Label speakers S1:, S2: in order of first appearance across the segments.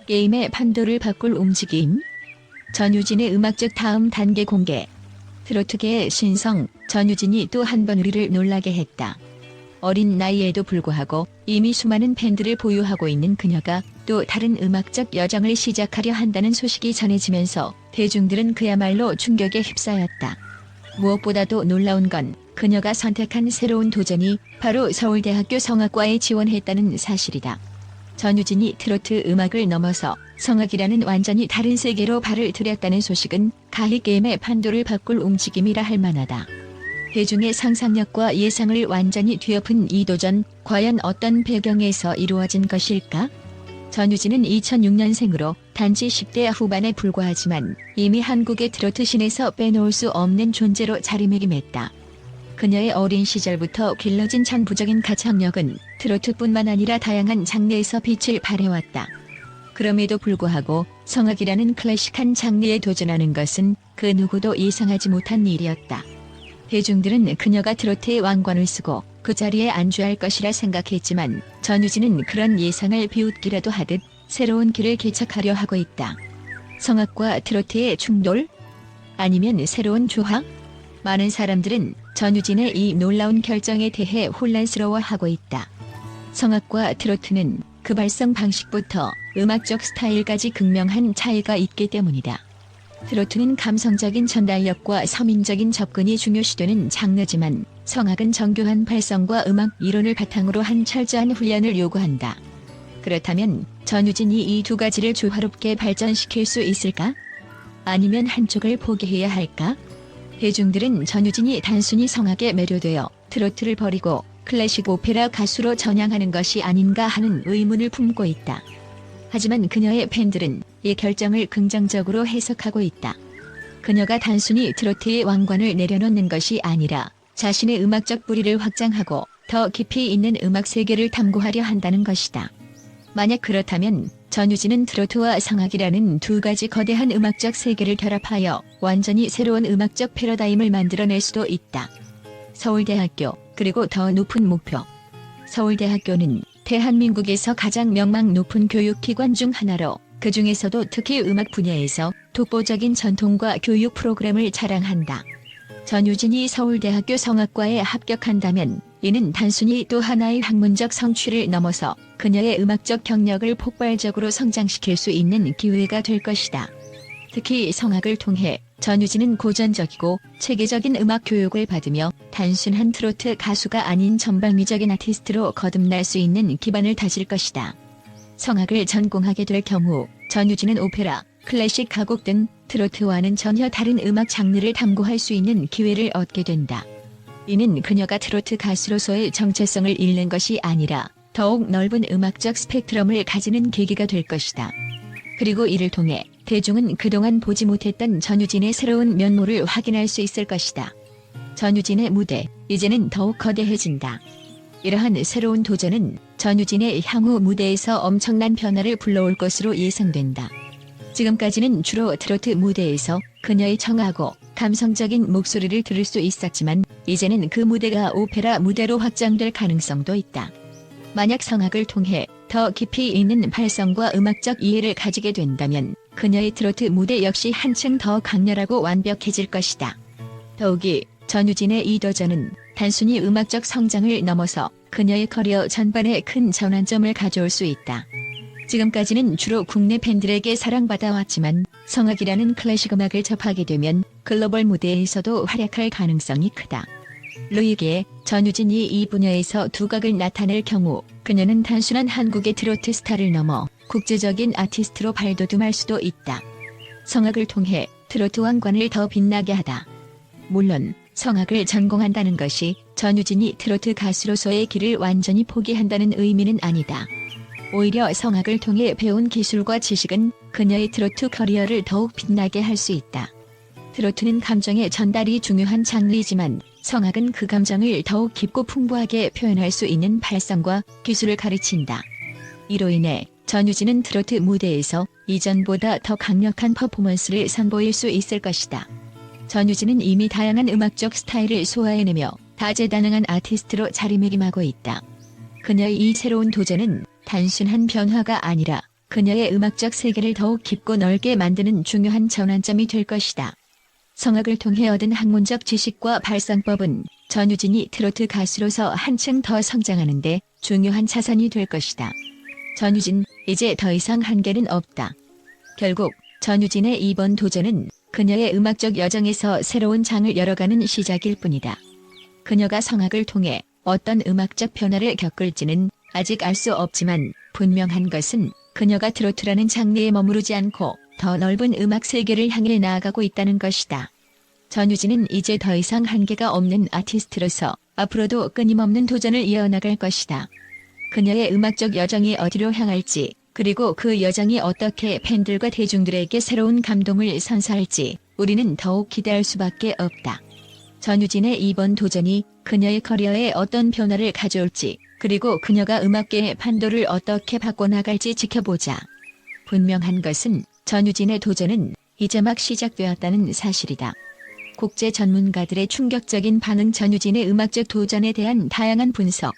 S1: 게임의 판도를 바꿀 움직임. 전유진의 음악적 다음 단계 공개. 트로트계의 신성, 전유진이 또 한 번 우리를 놀라게 했다. 어린 나이에도 불구하고 이미 수많은 팬들을 보유하고 있는 그녀가 또 다른 음악적 여정을 시작하려 한다는 소식이 전해지면서 대중들은 그야말로 충격에 휩싸였다. 무엇보다도 놀라운 건 그녀가 선택한 새로운 도전이 바로 서울대학교 성악과에 지원했다는 사실이다. 전유진이 트로트 음악을 넘어서 성악이라는 완전히 다른 세계로 발을 들였다는 소식은 가히 게임의 판도를 바꿀 움직임이라 할 만하다. 대중의 상상력과 예상을 완전히 뒤엎은 이 도전, 과연 어떤 배경에서 이루어진 것일까? 전유진은 2006년생으로 단지 10대 후반에 불과하지만 이미 한국의 트로트 씬에서 빼놓을 수 없는 존재로 자리매김했다. 그녀의 어린 시절부터 길러진 천부적인 가창력은 트로트뿐만 아니라 다양한 장르에서 빛을 발해왔다. 그럼에도 불구하고 성악이라는 클래식한 장르에 도전하는 것은 그 누구도 예상하지 못한 일이었다. 대중들은 그녀가 트로트의 왕관을 쓰고 그 자리에 안주할 것이라 생각했지만 전유진은 그런 예상을 비웃기라도 하듯 새로운 길을 개척하려 하고 있다. 성악과 트로트의 충돌? 아니면 새로운 조화? 많은 사람들은 전유진의 이 놀라운 결정에 대해 혼란스러워하고 있다. 성악과 트로트는 그 발성 방식부터 음악적 스타일까지 극명한 차이가 있기 때문이다. 트로트는 감성적인 전달력과 서민적인 접근이 중요시되는 장르지만 성악은 정교한 발성과 음악 이론을 바탕으로 한 철저한 훈련을 요구한다. 그렇다면 전유진이 이 두 가지를 조화롭게 발전시킬 수 있을까? 아니면 한쪽을 포기해야 할까? 대중들은 전유진이 단순히 성악에 매료되어 트로트를 버리고 클래식 오페라 가수로 전향하는 것이 아닌가 하는 의문을 품고 있다. 하지만 그녀의 팬들은 이 결정을 긍정적으로 해석하고 있다. 그녀가 단순히 트로트의 왕관을 내려놓는 것이 아니라 자신의 음악적 뿌리를 확장하고 더 깊이 있는 음악 세계를 탐구하려 한다는 것이다. 만약 그렇다면 전유진은 트로트와 성악이라는 두 가지 거대한 음악적 세계를 결합하여 완전히 새로운 음악적 패러다임을 만들어낼 수도 있다. 서울대학교, 그리고 더 높은 목표. 서울대학교는 대한민국에서 가장 명망 높은 교육기관 중 하나로 그 중에서도 특히 음악 분야에서 독보적인 전통과 교육 프로그램을 자랑한다. 전유진이 서울대학교 성악과에 합격한다면 이는 단순히 또 하나의 학문적 성취를 넘어서 그녀의 음악적 경력을 폭발적으로 성장시킬 수 있는 기회가 될 것이다. 특히 성악을 통해 전유진은 고전적이고 체계적인 음악 교육을 받으며 단순한 트로트 가수가 아닌 전방위적인 아티스트로 거듭날 수 있는 기반을 다질 것이다. 성악을 전공하게 될 경우 전유진은 오페라, 클래식 가곡 등 트로트와는 전혀 다른 음악 장르를 탐구할 수 있는 기회를 얻게 된다. 이는 그녀가 트로트 가수로서의 정체성을 잃는 것이 아니라 더욱 넓은 음악적 스펙트럼을 가지는 계기가 될 것이다. 그리고 이를 통해 대중은 그동안 보지 못했던 전유진의 새로운 면모를 확인할 수 있을 것이다. 전유진의 무대, 이제는 더욱 거대해진다. 이러한 새로운 도전은 전유진의 향후 무대에서 엄청난 변화를 불러올 것으로 예상된다. 지금까지는 주로 트로트 무대에서 그녀의 청하고 감성적인 목소리를 들을 수 있었지만 이제는 그 무대가 오페라 무대로 확장될 가능성도 있다. 만약 성악을 통해 더 깊이 있는 발성과 음악적 이해를 가지게 된다면 그녀의 트로트 무대 역시 한층 더 강렬하고 완벽해질 것이다. 더욱이 전유진의 이 도전은 단순히 음악적 성장을 넘어서 그녀의 커리어 전반에 큰 전환점을 가져올 수 있다. 지금까지는 주로 국내 팬들에게 사랑받아왔지만 성악이라는 클래식 음악을 접하게 되면 글로벌 무대에서도 활약할 가능성이 크다. 루이게 전유진이 이 분야에서 두각을 나타낼 경우 그녀는 단순한 한국의 트로트 스타를 넘어 국제적인 아티스트로 발돋움할 수도 있다. 성악을 통해 트로트 왕관을 더 빛나게 하다. 물론 성악을 전공한다는 것이 전유진이 트로트 가수로서의 길을 완전히 포기한다는 의미는 아니다. 오히려 성악을 통해 배운 기술과 지식은 그녀의 트로트 커리어를 더욱 빛나게 할 수 있다. 트로트는 감정의 전달이 중요한 장르이지만 성악은 그 감정을 더욱 깊고 풍부하게 표현할 수 있는 발성과 기술을 가르친다. 이로 인해 전유진은 트로트 무대에서 이전보다 더 강력한 퍼포먼스를 선보일 수 있을 것이다. 전유진은 이미 다양한 음악적 스타일을 소화해내며 다재다능한 아티스트로 자리매김하고 있다. 그녀의 이 새로운 도전은 단순한 변화가 아니라 그녀의 음악적 세계를 더욱 깊고 넓게 만드는 중요한 전환점이 될 것이다. 성악을 통해 얻은 학문적 지식과 발성법은 전유진이 트로트 가수로서 한층 더 성장하는 데 중요한 자산이 될 것이다. 전유진, 이제 더 이상 한계는 없다. 결국 전유진의 이번 도전은 그녀의 음악적 여정에서 새로운 장을 열어가는 시작일 뿐이다. 그녀가 성악을 통해 어떤 음악적 변화를 겪을지는 아직 알 수 없지만 분명한 것은 그녀가 트로트라는 장르에 머무르지 않고 더 넓은 음악 세계를 향해 나아가고 있다는 것이다. 전유진은 이제 더 이상 한계가 없는 아티스트로서 앞으로도 끊임없는 도전을 이어나갈 것이다. 그녀의 음악적 여정이 어디로 향할지, 그리고 그 여정이 어떻게 팬들과 대중들에게 새로운 감동을 선사할지 우리는 더욱 기대할 수밖에 없다. 전유진의 이번 도전이 그녀의 커리어에 어떤 변화를 가져올지, 그리고 그녀가 음악계의 판도를 어떻게 바꿔나갈지 지켜보자. 분명한 것은 전유진의 도전은 이제 막 시작되었다는 사실이다. 국제 전문가들의 충격적인 반응, 전유진의 음악적 도전에 대한 다양한 분석.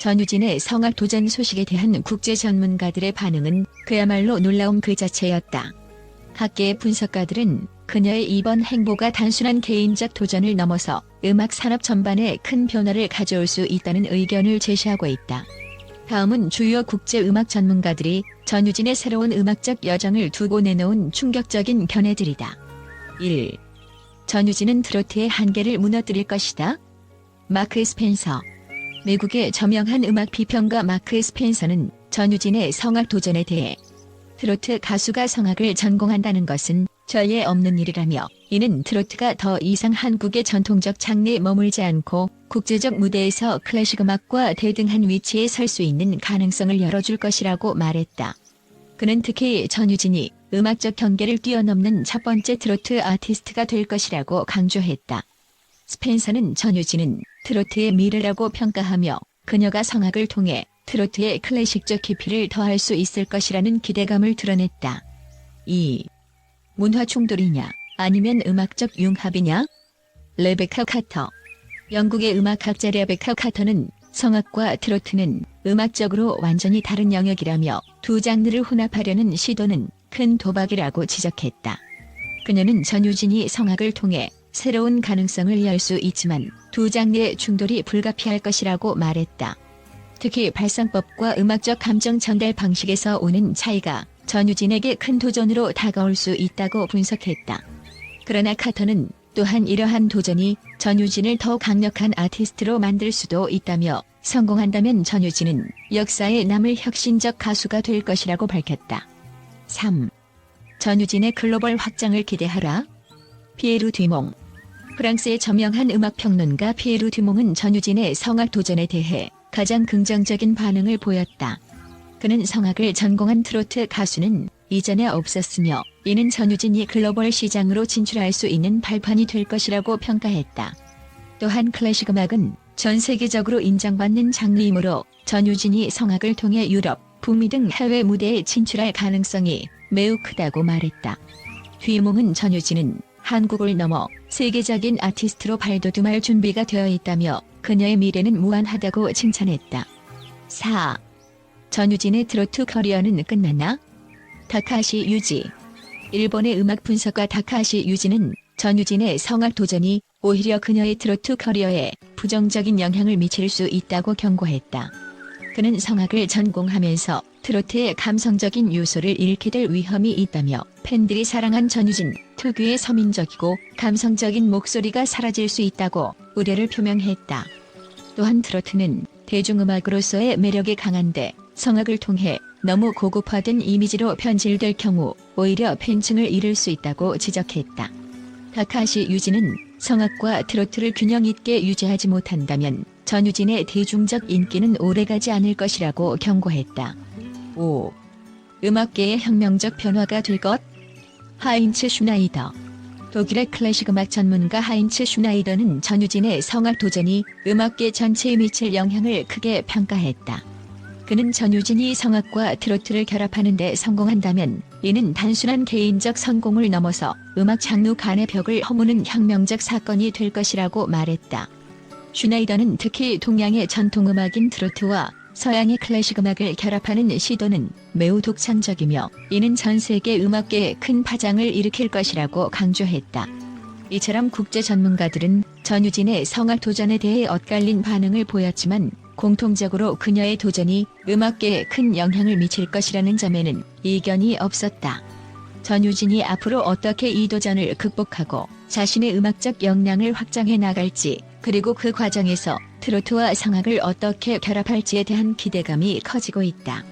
S1: 전유진의 성악 도전 소식에 대한 국제 전문가들의 반응은 그야말로 놀라움 그 자체였다. 각계의 분석가들은 그녀의 이번 행보가 단순한 개인적 도전을 넘어서 음악 산업 전반에 큰 변화를 가져올 수 있다는 의견을 제시하고 있다. 다음은 주요 국제 음악 전문가들이 전유진의 새로운 음악적 여정을 두고 내놓은 충격적인 견해들이다. 1. 전유진은 트로트의 한계를 무너뜨릴 것이다. 마크 스펜서. 미국의 저명한 음악 비평가 마크 스펜서는 전유진의 성악 도전에 대해 트로트 가수가 성악을 전공한다는 것은 전례 없는 일이라며, 이는 트로트가 더 이상 한국의 전통적 장르에 머물지 않고 국제적 무대에서 클래식 음악과 대등한 위치에 설 수 있는 가능성을 열어줄 것이라고 말했다. 그는 특히 전유진이 음악적 경계를 뛰어넘는 첫 번째 트로트 아티스트가 될 것이라고 강조했다. 스펜서는 전유진은 트로트의 미래라고 평가하며 그녀가 성악을 통해 트로트의 클래식적 깊이를 더할 수 있을 것이라는 기대감을 드러냈다. 2. 문화 충돌이냐 아니면 음악적 융합이냐? 레베카 카터. 영국의 음악학자 레베카 카터는 성악과 트로트는 음악적으로 완전히 다른 영역이라며 두 장르를 혼합하려는 시도는 큰 도박이라고 지적했다. 그녀는 전유진이 성악을 통해 새로운 가능성을 열 수 있지만 두 장르의 충돌이 불가피할 것이라고 말했다. 특히 발성법과 음악적 감정 전달 방식에서 오는 차이가 전유진에게 큰 도전으로 다가올 수 있다고 분석했다. 그러나 카터는 또한 이러한 도전이 전유진을 더 강력한 아티스트로 만들 수도 있다며, 성공한다면 전유진은 역사에 남을 혁신적 가수가 될 것이라고 밝혔다. 3. 전유진의 글로벌 확장을 기대하라. 피에르 듀몽. 프랑스의 저명한 음악평론가 피에르 듀몽은 전유진의 성악 도전에 대해 가장 긍정적인 반응을 보였다. 그는 성악을 전공한 트로트 가수는 이전에 없었으며, 이는 전유진이 글로벌 시장으로 진출할 수 있는 발판이 될 것이라고 평가했다. 또한 클래식 음악은 전 세계적으로 인정받는 장르이므로 전유진이 성악을 통해 유럽, 북미 등 해외 무대에 진출할 가능성이 매우 크다고 말했다. 듀몽은 전유진은 한국을 넘어 세계적인 아티스트로 발돋움할 준비가 되어 있다며 그녀의 미래는 무한하다고 칭찬했다. 4. 전유진의 트로트 커리어는 끝났나? 다카시 유지. 일본의 음악 분석가 다카시 유지는 전유진의 성악 도전이 오히려 그녀의 트로트 커리어에 부정적인 영향을 미칠 수 있다고 경고했다. 그는 성악을 전공하면서 트로트의 감성적인 요소를 잃게 될 위험이 있다며, 팬들이 사랑한 전유진 특유의 서민적이고 감성적인 목소리가 사라질 수 있다고 우려를 표명했다. 또한 트로트는 대중음악으로서의 매력이 강한데 성악을 통해 너무 고급화된 이미지로 변질될 경우 오히려 팬층을 잃을 수 있다고 지적했다. 다카시 유지는 성악과 트로트를 균형 있게 유지하지 못한다면 전유진의 대중적 인기는 오래가지 않을 것이라고 경고했다. 5. 음악계의 혁명적 변화가 될 것? 하인츠 슈나이더. 독일의 클래식 음악 전문가 하인츠 슈나이더는 전유진의 성악 도전이 음악계 전체에 미칠 영향을 크게 평가했다. 그는 전유진이 성악과 트로트를 결합하는 데 성공한다면 이는 단순한 개인적 성공을 넘어서 음악 장르 간의 벽을 허무는 혁명적 사건이 될 것이라고 말했다. 슈나이더는 특히 동양의 전통음악인 트로트와 서양의 클래식 음악을 결합하는 시도는 매우 독창적이며 이는 전 세계 음악계에 큰 파장을 일으킬 것이라고 강조했다. 이처럼 국제 전문가들은 전유진의 성악 도전에 대해 엇갈린 반응을 보였지만 공통적으로 그녀의 도전이 음악계에 큰 영향을 미칠 것이라는 점에는 이견이 없었다. 전유진이 앞으로 어떻게 이 도전을 극복하고 자신의 음악적 역량을 확장해 나갈지, 그리고 그 과정에서 트로트와 성악을 어떻게 결합할지에 대한 기대감이 커지고 있다.